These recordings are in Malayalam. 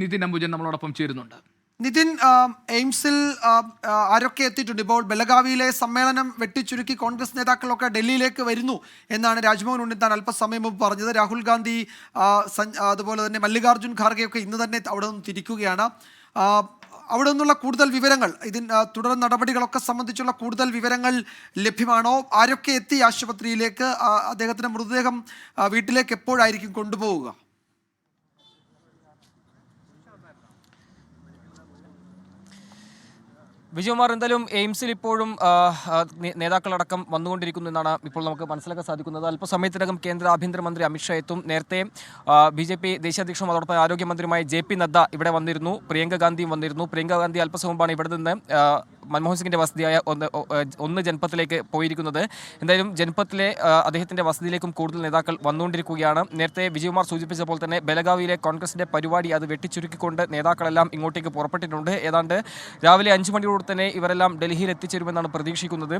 നിതിൻ അംബുജൻ നമ്മളോടൊപ്പം ചേരുന്നുണ്ട്. നിതിൻ, എയിംസിൽ ആരൊക്കെ എത്തിയിട്ടുണ്ട്? ഇപ്പോൾ ബലഗാവിയിലെ സമ്മേളനം വെട്ടിച്ചുരുക്കി കോൺഗ്രസ് നേതാക്കളൊക്കെ ഡൽഹിയിലേക്ക് വരുന്നു എന്നാണ് രാജ്മോഹൻ ഉണ്ണിത്താൻ അല്പസമയം മുമ്പ് പറഞ്ഞത്. രാഹുൽ ഗാന്ധി അതുപോലെ തന്നെ മല്ലികാർജ്ജുൻ ഖാർഗെയൊക്കെ ഇന്ന് തന്നെ അവിടെ നിന്ന് തിരിക്കുകയാണ്. അവിടെ നിന്നുള്ള കൂടുതൽ വിവരങ്ങൾ, തുടർ നടപടികളൊക്കെ സംബന്ധിച്ചുള്ള കൂടുതൽ വിവരങ്ങൾ ലഭ്യമാണോ? ആരൊക്കെ എത്തി ആശുപത്രിയിലേക്ക്? അദ്ദേഹത്തിൻ്റെ മൃതദേഹം വീട്ടിലേക്ക് എപ്പോഴായിരിക്കും കൊണ്ടുപോവുക? വിജയകുമാർ, എന്തായാലും എയിംസിൽ ഇപ്പോഴും നേതാക്കളടക്കം വന്നുകൊണ്ടിരിക്കുന്നു എന്നാണ് ഇപ്പോൾ നമുക്ക് മനസ്സിലാക്കാൻ സാധിക്കുന്നത്. അല്പസമയത്തിനകം കേന്ദ്ര ആഭ്യന്തരമന്ത്രി അമിത്ഷാ എത്തും. നേരത്തെ BJP ദേശീയ അധ്യക്ഷനും അതോടൊപ്പം ആരോഗ്യമന്ത്രിയുമായ JP നദ്ദ ഇവിടെ വന്നിരുന്നു. പ്രിയങ്ക ഗാന്ധിയും വന്നിരുന്നു. പ്രിയങ്ക ഗാന്ധി അല്പസമയം മുമ്പാണ് ഇവിടെ നിന്ന് മൻമോഹൻ സിംഗിന്റെ വസതിയായ ഒന്ന് ജൻപത്തിലേക്ക് പോയിരിക്കുന്നത്. എന്തായാലും ജൻപത്തിലെ അദ്ദേഹത്തിന്റെ വസതിയിലേക്കും കൂടുതൽ നേതാക്കൾ വന്നുകൊണ്ടിരിക്കുകയാണ്. നേരത്തെ വിജയകുമാർ സൂചിപ്പിച്ച പോലെ തന്നെ ബലഗാവിയിലെ കോൺഗ്രസിന്റെ പരിപാടി അത് വെട്ടിച്ചുരുക്കിക്കൊണ്ട് നേതാക്കളെല്ലാം ഇങ്ങോട്ടേക്ക് പുറപ്പെട്ടിട്ടുണ്ട്. ഏതാണ്ട് രാവിലെ 5 മണിയോട് തന്നെ ഇവരെല്ലാം ഡൽഹിയിൽ എത്തിച്ചേരുമെന്നാണ് പ്രതീക്ഷിക്കുന്നത്.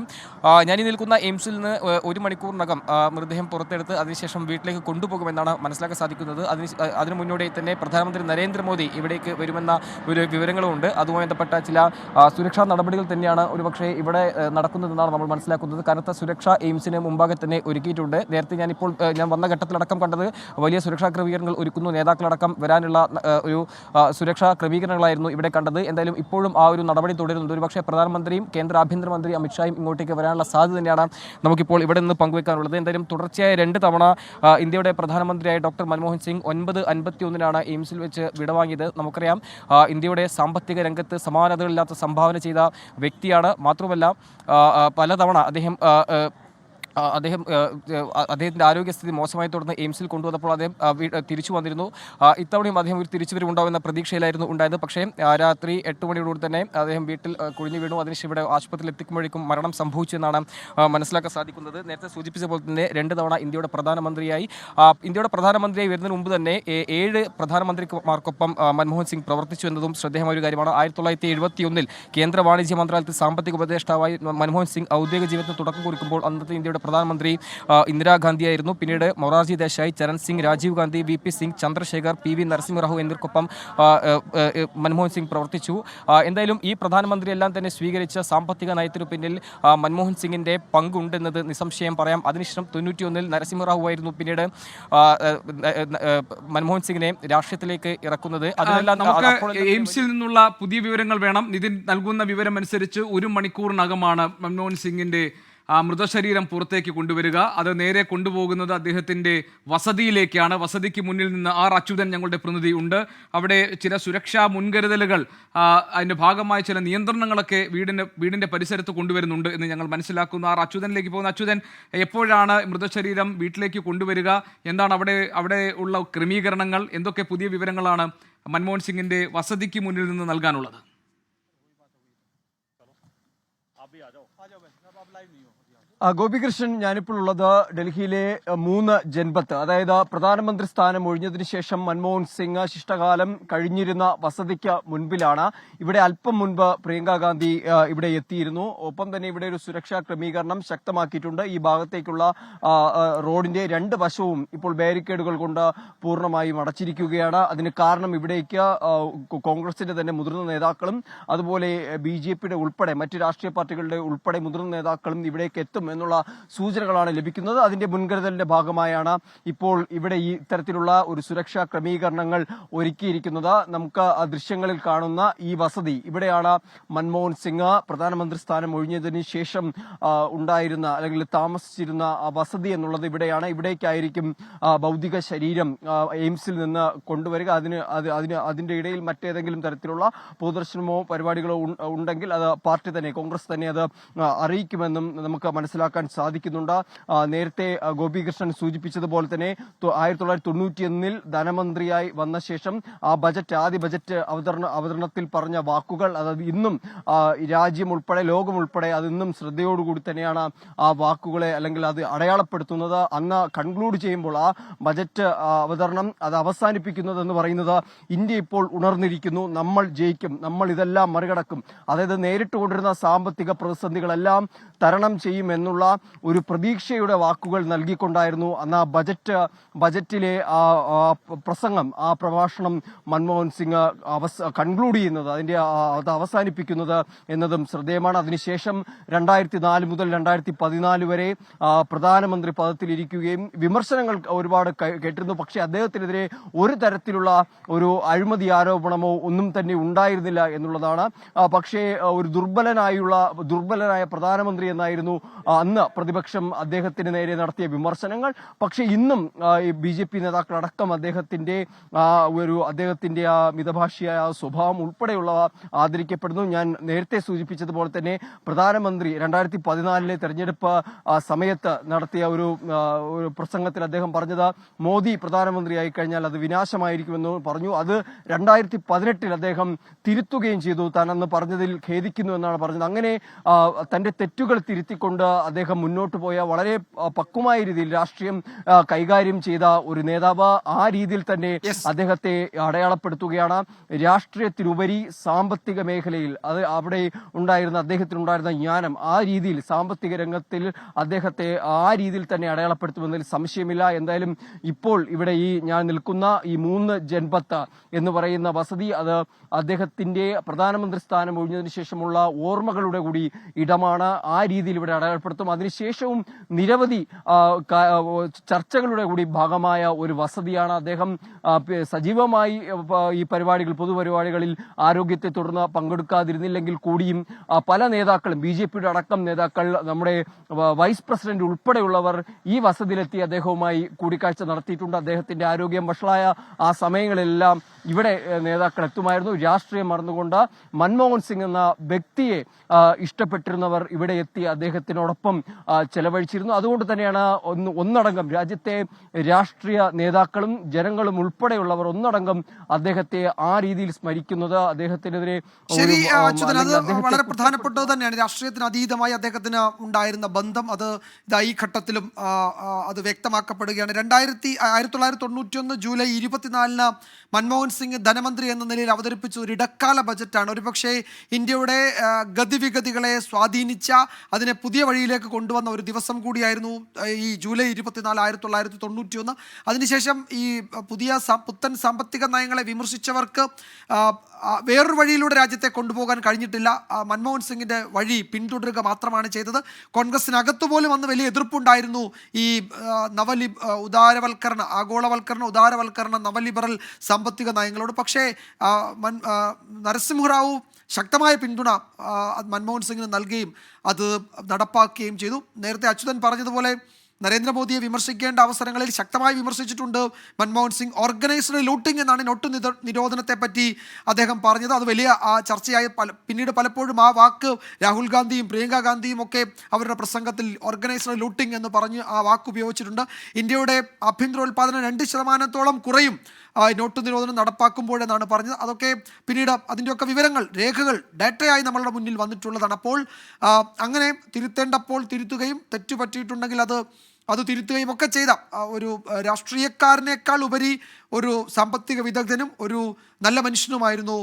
ഞാനീ നിൽക്കുന്ന എയിംസിൽ നിന്ന് 1 മണിക്കൂറിനകം മൃതദേഹം പുറത്തെടുത്ത് അതിനുശേഷം വീട്ടിലേക്ക് കൊണ്ടുപോകുമെന്നാണ് മനസ്സിലാക്കാൻ സാധിക്കുന്നത്. അതിനു മുന്നോടി തന്നെ പ്രധാനമന്ത്രി നരേന്ദ്രമോദി ഇവിടേക്ക് വരുമെന്ന ഒരു വിവരങ്ങളുമുണ്ട്. അതുമായി ബന്ധപ്പെട്ട ചില സുരക്ഷാ നടപടികൾ തന്നെയാണ് ഒരുപക്ഷെ ഇവിടെ നടക്കുന്നതെന്നാണ് നമ്മൾ മനസ്സിലാക്കുന്നത്. കനത്ത സുരക്ഷ എയിംസിന് മുമ്പാകെ തന്നെ ഒരുക്കിയിട്ടുണ്ട്. നേരത്തെ ഞാൻ വന്ന ഘട്ടത്തിലടക്കം കണ്ടത് വലിയ സുരക്ഷാ ക്രമീകരണങ്ങൾ ഒരുക്കുന്നു. നേതാക്കളടക്കം വരാനുള്ള ഒരു സുരക്ഷാ ക്രമീകരണങ്ങളായിരുന്നു ഇവിടെ കണ്ടത്. എന്തായാലും ഇപ്പോഴും ആ ഒരു നടപടി തുടരുന്നുണ്ട്. ഒരുപക്ഷെ പ്രധാനമന്ത്രിയും കേന്ദ്ര ആഭ്യന്തരമന്ത്രി അമിത്ഷായും ഇങ്ങോട്ടേക്ക് വരാനുള്ള സാധ്യത തന്നെയാണ് നമുക്കിപ്പോൾ ഇവിടെ നിന്ന് പങ്കുവെക്കാനുള്ളത്. എന്തായാലും തുടർച്ചയായ 2 തവണ ഇന്ത്യയുടെ പ്രധാനമന്ത്രിയായ ഡോക്ടർ മൻമോഹൻ സിംഗ് 9:51 എയിംസിൽ വെച്ച് വിടവാങ്ങിയത്. നമുക്കറിയാം, ഇന്ത്യയുടെ സാമ്പത്തിക രംഗത്ത് സമാനതകളില്ലാത്ത സംഭാവന ചെയ്ത വ്യക്തിയാണ്. മാത്രമല്ല പലതവണ അദ്ദേഹത്തിൻ്റെ ആരോഗ്യസ്ഥിതി മോശമായി തുടർന്ന് എയിംസിൽ കൊണ്ടുവന്നപ്പോൾ അദ്ദേഹം തിരിച്ചു വന്നിരുന്നു. ഇത്തവണയും അദ്ദേഹം ഒരു തിരിച്ചുവരവുണ്ടാവുമെന്ന പ്രതീക്ഷയിലായിരുന്നു ഉണ്ടായത്. പക്ഷേ രാത്രി 8 മണിയോടുകൂടി തന്നെ അദ്ദേഹം വീട്ടിൽ കുഴിഞ്ഞു വീണു. അതിനുശേഷം ഇവിടെ ആശുപത്രിയിൽ എത്തിക്കുമ്പോഴേക്കും മരണം സംഭവിച്ചു എന്നാണ് മനസ്സിലാക്കാൻ സാധിക്കുന്നത്. നേരത്തെ സൂചിപ്പിച്ച പോലെ തന്നെ 2 തവണ ഇന്ത്യയുടെ പ്രധാനമന്ത്രിയായി വരുന്നതിന് മുമ്പ് തന്നെ 7 പ്രധാനമന്ത്രിമാർക്കൊപ്പം മൻമോഹൻ സിംഗ് പ്രവർത്തിച്ചു എന്നതും ശ്രദ്ധേയമായ ഒരു കാര്യമാണ്. 1971 കേന്ദ്ര വാണിജ്യ മന്ത്രാലയത്തിൽ സാമ്പത്തിക ഉപദേഷ്ടാവായി മൻമോഹൻ സിംഗ് ഔദ്യോഗിക ജീവിതത്തിന് തുടക്കം കുറിക്കുമ്പോൾ അന്നത്തെ ഇന്ത്യയുടെ പ്രധാനമന്ത്രി ഇന്ദിരാഗാന്ധിയായിരുന്നു. പിന്നീട് മൊറാർജി ദേശായി, ചരൺ സിംഗ്, രാജീവ് ഗാന്ധി, VP സിംഗ്, ചന്ദ്രശേഖർ, PV നരസിംഹറാവു എന്നിവർക്കൊപ്പം മൻമോഹൻ സിംഗ് പ്രവർത്തിച്ചു. എന്തായാലും ഈ പ്രധാനമന്ത്രിയെല്ലാം തന്നെ സ്വീകരിച്ച സാമ്പത്തിക നയത്തിനു പിന്നിൽ മൻമോഹൻ സിംഗിന്റെ പങ്കുണ്ടെന്നത് നിസ്സംശയം പറയാം. അതിനുശേഷം 91 നരസിംഹറാവു ആയിരുന്നു പിന്നീട് മൻമോഹൻ സിംഗിനെ രാഷ്ട്രീയത്തിലേക്ക് ഇറക്കുന്നത്. എയിംസിൽ നിന്നുള്ള പുതിയ വിവരങ്ങൾ വേണം. നിതിൻ നൽകുന്ന വിവരം അനുസരിച്ച് 1 മണിക്കൂറിനകമാണ് മൻമോഹൻ സിംഗിന്റെ മൃതശരീരം പുറത്തേക്ക് കൊണ്ടുവരിക. അത് നേരെ കൊണ്ടുപോകുന്നത് അദ്ദേഹത്തിൻ്റെ വസതിയിലേക്കാണ്. വസതിക്ക് മുന്നിൽ നിന്ന് അച്യുതൻ ഞങ്ങളുടെ പ്രതിനിധി ഉണ്ട്. അവിടെ ചില സുരക്ഷാ മുൻകരുതലുകൾ, അതിൻ്റെ ഭാഗമായ ചില നിയന്ത്രണങ്ങളൊക്കെ വീടിൻ്റെ പരിസരത്ത് കൊണ്ടുവരുന്നുണ്ട് എന്ന് ഞങ്ങൾ മനസ്സിലാക്കുന്നു. അച്യുതനിലേക്ക് പോകുന്ന അച്യുതൻ, എപ്പോഴാണ് മൃതശരീരം വീട്ടിലേക്ക് കൊണ്ടുവരിക? എന്താണ് അവിടെ ഉള്ള ക്രമീകരണങ്ങൾ? എന്തൊക്കെ പുതിയ വിവരങ്ങളാണ് മൻമോഹൻ സിംഗിൻ്റെ വസതിക്ക് മുന്നിൽ നിന്ന് നൽകാനുള്ളത്? ഗോപികൃഷ്ണൻ, ഞാനിപ്പോൾ ഉള്ളത് ഡൽഹിയിലെ 3 ജൻപത്ത്, അതായത് പ്രധാനമന്ത്രി സ്ഥാനം ഒഴിഞ്ഞതിനു ശേഷം മൻമോഹൻ സിംഗ് ശിഷ്ടകാലം കഴിഞ്ഞിരുന്ന വസതിക്ക് മുൻപിലാണ്. ഇവിടെ അല്പം മുൻപ് പ്രിയങ്ക ഗാന്ധി ഇവിടെ എത്തിയിരുന്നു. ഒപ്പം തന്നെ ഇവിടെ ഒരു സുരക്ഷാ ക്രമീകരണം ശക്തമാക്കിയിട്ടുണ്ട്. ഈ ഭാഗത്തേക്കുള്ള റോഡിന്റെ 2 വശവും ഇപ്പോൾ ബാരിക്കേഡുകൾ കൊണ്ട് പൂർണ്ണമായും അടച്ചിരിക്കുകയാണ്. അതിന് കാരണം ഇവിടേക്ക് കോൺഗ്രസിന്റെ തന്നെ മുതിർന്ന നേതാക്കളും അതുപോലെ BJPയുടെ ഉൾപ്പെടെ മറ്റ് രാഷ്ട്രീയ പാർട്ടികളുടെ ഉൾപ്പെടെ മുതിർന്ന നേതാക്കളും ഇവിടേക്ക് എത്തും എന്നുള്ള സൂചനകളാണ് ലഭിക്കുന്നത്. അതിന്റെ മുൻകരുതലിന്റെ ഭാഗമായാണ് ഇപ്പോൾ ഇവിടെ ഈ ഇത്തരത്തിലുള്ള ഒരു സുരക്ഷാ ക്രമീകരണങ്ങൾ ഒരുക്കിയിരിക്കുന്നത്. നമുക്ക് ആ ദൃശ്യങ്ങളിൽ കാണുന്ന ഈ വസതി, ഇവിടെയാണ് മൻമോഹൻ സിംഗ് പ്രധാനമന്ത്രി സ്ഥാനം ഒഴിഞ്ഞതിന് ശേഷം ഉണ്ടായിരുന്ന അല്ലെങ്കിൽ താമസിച്ചിരുന്ന ആ വസതി എന്നുള്ളത് ഇവിടെയാണ്. ഇവിടേക്കായിരിക്കും ഭൗതിക ശരീരം എയിംസിൽ നിന്ന് കൊണ്ടുവരിക. അതിന്റെ ഇടയിൽ മറ്റേതെങ്കിലും തരത്തിലുള്ള പൊതുദർശനമോ പരിപാടികളോ ഉണ്ടെങ്കിൽ അത് പാർട്ടി തന്നെ, കോൺഗ്രസ് തന്നെ അത് അറിയിക്കുമെന്നും നമുക്ക് മനസ്സിലാക്കാൻ സാധിക്കുന്നുണ്ട്. നേരത്തെ ഗോപികൃഷ്ണൻ സൂചിപ്പിച്ചതുപോലെ തന്നെ 1991 ധനമന്ത്രിയായി വന്ന ശേഷം ആദ്യ ബജറ്റ് അവതരണത്തിൽ പറഞ്ഞ വാക്കുകൾ, അതായത് ഇന്നും രാജ്യം ഉൾപ്പെടെ ലോകം ഉൾപ്പെടെ അത് ഇന്നും ശ്രദ്ധയോടുകൂടി തന്നെയാണ് ആ വാക്കുകളെ അല്ലെങ്കിൽ അത് അടയാളപ്പെടുത്തുന്നത്. അന്ന് കൺക്ലൂഡ് ചെയ്യുമ്പോൾ ആ ബജറ്റ് അവതരണം അത് അവസാനിപ്പിക്കുന്നതെന്ന് പറയുന്നത്, ഇന്ത്യ ഇപ്പോൾ ഉണർന്നിരിക്കുന്നു, നമ്മൾ ജയിക്കും, നമ്മൾ ഇതെല്ലാം മറികടക്കും, അതായത് നേരിട്ട് കൊണ്ടിരുന്ന സാമ്പത്തിക പ്രതിസന്ധികളെല്ലാം തരണം ചെയ്യുമെന്നുള്ള എന്നുള്ള ഒരു പ്രതീക്ഷയുടെ വാക്കുകൾ നൽകിക്കൊണ്ടായിരുന്നു അന്ന് ആ ബജറ്റിലെ പ്രസംഗം, ആ പ്രഭാഷണം മൻമോഹൻ സിംഗ് കൺക്ലൂഡ് ചെയ്യുന്നത്, അത് അവസാനിപ്പിക്കുന്നത് എന്നതും ശ്രദ്ധേയമാണ്. അതിനുശേഷം 2004 മുതൽ 2014 വരെ പ്രധാനമന്ത്രി പദത്തിലിരിക്കുകയും വിമർശനങ്ങൾ ഒരുപാട് കേട്ടിരുന്നു. പക്ഷേ അദ്ദേഹത്തിനെതിരെ ഒരു തരത്തിലുള്ള ഒരു അഴിമതി ആരോപണമോ ഒന്നും തന്നെ ഉണ്ടായിരുന്നില്ല എന്നുള്ളതാണ്. പക്ഷേ ഒരു ദുർബലനായ പ്രധാനമന്ത്രി എന്നായിരുന്നു അന്ന് പ്രതിപക്ഷം അദ്ദേഹത്തിന് നേരെ നടത്തിയ വിമർശനങ്ങൾ. പക്ഷേ ഇന്നും BJP നേതാക്കളടക്കം അദ്ദേഹത്തിന്റെ ആ മിതഭാഷിയായ സ്വഭാവം ഉൾപ്പെടെയുള്ളവ ആദരിക്കപ്പെടുന്നു. ഞാൻ നേരത്തെ സൂചിപ്പിച്ചതുപോലെ തന്നെ പ്രധാനമന്ത്രി 2014 തെരഞ്ഞെടുപ്പ് സമയത്ത് നടത്തിയ ഒരു പ്രസംഗത്തിൽ അദ്ദേഹം പറഞ്ഞത് മോദി പ്രധാനമന്ത്രിയായി കഴിഞ്ഞാൽ അത് വിനാശമായിരിക്കുമെന്ന് പറഞ്ഞു. അത് 2018 അദ്ദേഹം തിരുത്തുകയും ചെയ്തു. താൻ അന്ന് പറഞ്ഞതിൽ ഖേദിക്കുന്നു എന്നാണ് പറഞ്ഞത്. അങ്ങനെ തന്റെ തെറ്റുകൾ തിരുത്തിക്കൊണ്ട് അദ്ദേഹം മുന്നോട്ട് പോയ വളരെ പക്വമായ രീതിയിൽ രാഷ്ട്രീയം കൈകാര്യം ചെയ്ത ഒരു നേതാവ്. ആ രീതിയിൽ തന്നെ അദ്ദേഹത്തെ അടയാളപ്പെടുത്തുകയാണ്. രാഷ്ട്രീയത്തിനുപരി സാമ്പത്തിക മേഖലയിൽ അവിടെ അദ്ദേഹത്തിനുണ്ടായിരുന്ന ജ്ഞാനം, ആ രീതിയിൽ സാമ്പത്തിക രംഗത്തിൽ അദ്ദേഹത്തെ ആ രീതിയിൽ തന്നെ അടയാളപ്പെടുത്തുമെന്നതിൽ സംശയമില്ല. എന്തായാലും ഇപ്പോൾ ഇവിടെ ഞാൻ നിൽക്കുന്ന ഈ 3 ജൻപത്ത് എന്ന് പറയുന്ന വസതി, അത് അദ്ദേഹത്തിന്റെ പ്രധാനമന്ത്രി സ്ഥാനം ഒഴിഞ്ഞതിന് ശേഷമുള്ള ഓർമ്മകളുടെ കൂടി ഇടമാണ്. ആ രീതിയിൽ ഇവിടെ അടയാളപ്പെടുത്തും. അതിനുശേഷവും നിരവധി ചർച്ചകളുടെ കൂടി ഭാഗമായ ഒരു വസതിയാണ്. അദ്ദേഹം സജീവമായി ഈ പൊതുപരിപാടികളിൽ ആരോഗ്യത്തെ തുടർന്ന് പങ്കെടുക്കാതിരുന്നില്ലെങ്കിൽ കൂടിയും പല നേതാക്കളും, BJPയുടെ അടക്കം നേതാക്കൾ, നമ്മുടെ വൈസ് പ്രസിഡന്റ് ഉൾപ്പെടെയുള്ളവർ ഈ വസതിയിലെത്തി അദ്ദേഹവുമായി കൂടിക്കാഴ്ച നടത്തിയിട്ടുണ്ട്. അദ്ദേഹത്തിന്റെ ആരോഗ്യം വഷളായ ആ സമയങ്ങളിലെല്ലാം ഇവിടെ നേതാക്കൾ എത്തുമായിരുന്നു. രാഷ്ട്രീയം മറന്നുകൊണ്ട് മൻമോഹൻ സിംഗ് എന്ന വ്യക്തിയെ ഇഷ്ടപ്പെട്ടിരുന്നവർ ഇവിടെ എത്തി അദ്ദേഹത്തിനോടൊപ്പം ചെലവഴിച്ചിരുന്നു. അതുകൊണ്ട് തന്നെയാണ് ഒന്നടങ്കം രാജ്യത്തെ രാഷ്ട്രീയ നേതാക്കളും ജനങ്ങളും ഉൾപ്പെടെയുള്ളവർ ഒന്നടങ്കം അദ്ദേഹത്തെ ആ രീതിയിൽ സ്മരിക്കുന്നത്. അദ്ദേഹത്തിനെതിരെ വളരെ പ്രധാനപ്പെട്ടത് തന്നെയാണ്. രാഷ്ട്രീയത്തിന് അതീതമായി അദ്ദേഹത്തിന് ഉണ്ടായിരുന്ന ബന്ധം അത് ഈ ഘട്ടത്തിലും അത് വ്യക്തമാക്കപ്പെടുകയാണ്. 1991 ജൂലൈ 24 മൻമോഹൻ സിംഗ് ധനമന്ത്രി എന്ന നിലയിൽ അവതരിപ്പിച്ച ഒരു ഇടക്കാല ബജറ്റാണ്. ഒരുപക്ഷെ ഇന്ത്യയുടെ ഗതിവിഗതികളെ സ്വാധീനിച്ച, അതിനെ പുതിയ വഴിയിലേക്ക് കൊണ്ടുവന്ന ഒരു ദിവസം കൂടിയായിരുന്നു ഈ ജൂലൈ 24, 1991. അതിനുശേഷം ഈ പുത്തൻ സാമ്പത്തിക നയങ്ങളെ വിമർശിച്ചവർക്ക് വേറൊരു വഴിയിലൂടെ രാജ്യത്തെ കൊണ്ടുപോകാൻ കഴിഞ്ഞിട്ടില്ല. മൻമോഹൻ സിംഗിന്റെ വഴി പിന്തുടരുക മാത്രമാണ് ചെയ്തത്. കോൺഗ്രസിനകത്തു പോലും അന്ന് വലിയ എതിർപ്പുണ്ടായിരുന്നു ഈ ആഗോളവൽക്കരണ നവലിബറൽ സാമ്പത്തിക നയങ്ങളോട്. പക്ഷേ നരസിംഹറാവു ശക്തമായ പിന്തുണ മൻമോഹൻ സിംഗിന് നൽകുകയും അത് നടപ്പാക്കുകയും ചെയ്തു. നേരത്തെ അച്യുതൻ പറഞ്ഞതുപോലെ നരേന്ദ്രമോദിയെ വിമർശിക്കേണ്ട അവസരങ്ങളിൽ ശക്തമായി വിമർശിച്ചിട്ടുണ്ട് മൻമോഹൻ സിംഗ്. ഓർഗനൈസ്ഡ് ലൂട്ടിംഗ് എന്നാണ് നോട്ട് നിരോധനത്തെ പറ്റി അദ്ദേഹം പറഞ്ഞത്. അത് വലിയ ചർച്ചയായി. പിന്നീട് പലപ്പോഴും ആ വാക്ക് രാഹുൽ ഗാന്ധിയും പ്രിയങ്ക ഗാന്ധിയും ഒക്കെ അവരുടെ പ്രസംഗത്തിൽ ഓർഗനൈസ്ഡ് ലൂട്ടിംഗ് എന്ന് പറഞ്ഞ് ആ വാക്ക് ഉപയോഗിച്ചിട്ടുണ്ട്. ഇന്ത്യയുടെ ആഭ്യന്തരോൽപാദനം 2% കുറയും നോട്ട് നിരോധനം നടപ്പാക്കുമ്പോഴെന്നാണ് പറഞ്ഞത്. അതൊക്കെ പിന്നീട് അതിൻ്റെയൊക്കെ വിവരങ്ങൾ, രേഖകൾ, ഡാറ്റയായി നമ്മളുടെ മുന്നിൽ വന്നിട്ടുള്ളതാണ്. അപ്പോൾ അങ്ങനെ തിരുത്തേണ്ടപ്പോൾ തിരുത്തുകയും തെറ്റുപറ്റിയിട്ടുണ്ടെങ്കിൽ അത് തിരുത്തുകയും ഒക്കെ ചെയ്ത ഒരു രാഷ്ട്രീയക്കാരനേക്കാൾ ഉപരി ഒരു സാമ്പത്തിക വിദഗ്ധനും ഒരു നല്ല മനുഷ്യനുമായിരുന്നു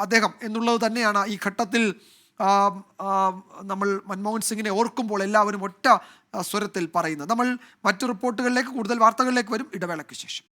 അദ്ദേഹം എന്നുള്ളത് തന്നെയാണ് ഈ ഘട്ടത്തിൽ നമ്മൾ മൻമോഹൻ സിംഗിനെ ഓർക്കുമ്പോൾ എല്ലാവരും ഒറ്റ സ്വരത്തിൽ പറയുന്നത്. നമ്മൾ മറ്റു റിപ്പോർട്ടുകളിലേക്ക്, കൂടുതൽ വാർത്തകളിലേക്ക് വരും ഇടവേളയ്ക്ക് ശേഷം.